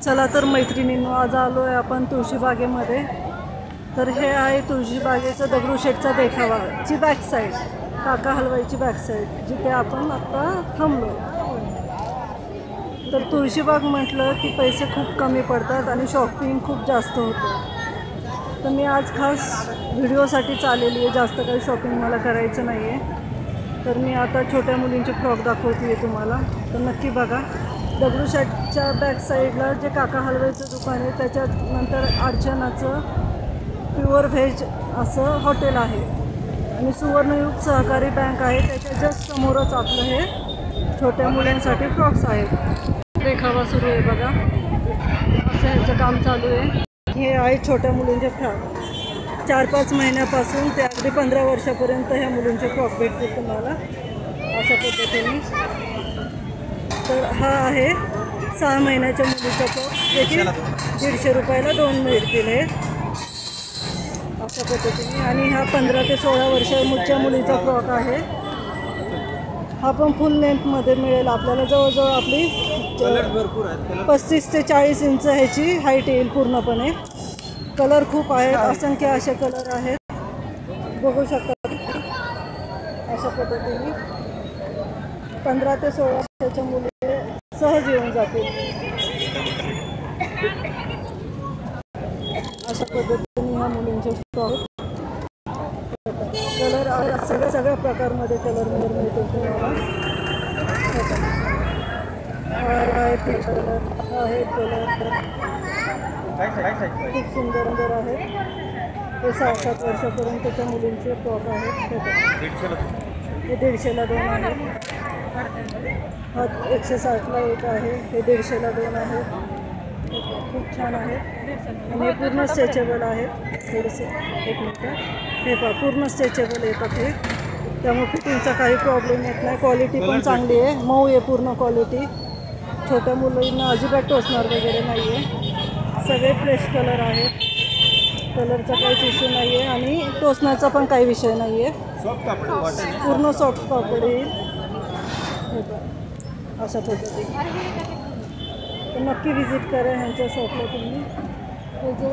चला तर मैत्रिणींनो, आज आलो आहे आपण तुळशीबागेमध्ये. तर हे आहे तुळशीबागेचं दगडूशेठचा देखावा ची बॅक साईड, काका हलवाईची बॅक साईड, जिथे आपण आत्ता थांबलो. तर तुळशीबाग म्हटलं की पैसे खूप कमी पडतात आणि शॉपिंग खूप जास्त होतं. तर मी आज खास व्हिडिओसाठीच आलेली आहे, जास्त काही शॉपिंग मला करायचं नाही आहे. तर मी आता छोट्या मुलींचे फ्रॉक दाखवते आहे तुम्हाला, तर नक्की बघा. दगडूशेठच्या बॅक साईडला जे काका हलवाईचं दुकान आहे, त्याच्यानंतर अर्चनाचं प्युअर व्हेज असं हॉटेल आहे आणि सुवर्णयुग सहकारी बँक आहे. त्याच्या जस्ट समोरच आपलं हे छोट्या मुलांसाठी फ्रॉक्स आहेत. देखावा सुरू आहे बघा, असं ह्याचं काम चालू आहे. हे आहे छोट्या मुलींचे फ्रॉक. 4-5 महिन्यापासून ते अगदी 15 वर्षापर्यंत ह्या मुलींचे फ्रॉक भेटतील तुम्हाला अशा पद्धतीने. तर हा आहे 6 महिन्याच्या मुलीचा फ्रॉक, जे की 150 रुपयाला 2 मिळतील हे अशा पद्धतीने. आणि हा 15 ते 16 वर्षाच्या मुलीचा फ्रॉक आहे. हा पण फुल लेंथमध्ये मिळेल आपल्याला, जवळजवळ आपली 35 ते 40 इंच ह्याची हाईट येईल पूर्णपणे. कलर खूप आहेत, असंख्य असे कलर आहेत, बघू शकता अशा पद्धतीने. 15 ते 16 वर्षाच्या मुली सहज येऊन जातील अशा पद्धतीने ह्या मुलींचे फ्रॉक. कलर सगळ्या प्रकारमध्ये कलर मिळतील तुम्हाला. आहे कलर, आहे कलर, खूप सुंदर आहेत. हे 6-7 वर्षापर्यंतच्या मुलींचे फ्रॉक आहेत. हे 150ला 2 आहेत. हा 160ला 1 आहे. हे 150ला 2 आहेत. खूप छान आहे आणि हे पूर्ण स्ट्रेचेबल आहेत. थोडेसे एक मिनटं, हे पहा पूर्ण स्ट्रेचेबल येतात हे, त्यामुळे फिटिंगचा काही प्रॉब्लेम येत नाही. क्वालिटी पण चांगली आहे, मऊ आहे पूर्ण क्वालिटी. छोट्या मुलींना अजिबात टोचणार वगैरे नाही आहे. सगळे फ्रेश कलर आहेत, कलरचा काहीच इश्यू नाही आहे आणि टोचण्याचा पण काही विषय नाही आहे. पूर्ण सॉफ्ट कापड येईल अशा पद्धतीने. तर नक्की विजिट करा ह्यांच्या शॉपला तुम्ही. हे जे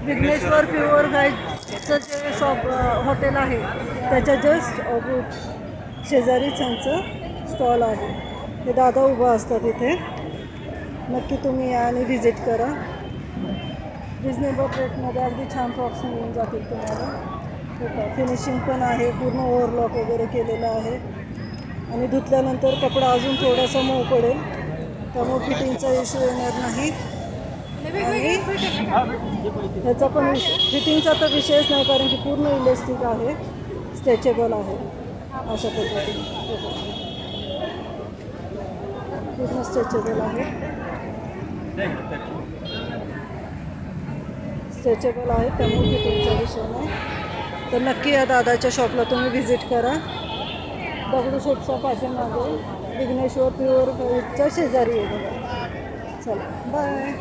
विघ्नेश्वर प्युअर व्हेजचं जे शॉप हॉटेल आहे, त्याच्या जस्ट शेजारीच ह्यांचं स्टॉल आहे. हे दादा उभा असतात इथे. नक्की तुम्ही या आणि व्हिजिट करा. रिजनेबल रेटमध्ये अगदी छान फ्रॉक्स मिळून जातील तुम्हाला. फिनिशिंग पण आहे, पूर्ण ओव्हरलॉक वगैरे केलेलं आहे आणि धुतल्यानंतर कपडा अजून थोडासा मऊ पडेल, त्यामुळे फिटिंगचा इश्यू येणार नाही. आणि ह्याचा पण फिटिंगचा तर विषयच नाही, कारण की पूर्ण इलेस्टिक आहे, स्ट्रेचेबल आहे अशा पद्धतीने. पूर्ण स्ट्रेचेबल आहे, स्ट्रेचेबल आहे, त्यामुळे फिटिंगचा विषय नाही. तर नक्की या दादाच्या शॉपला तुम्ही व्हिजिट करा. दगडूशेठच्या पाठीमागे विघ्नेश्वर प्युअर व्हेजच्या शेजारी आहे बघा. चला बाय.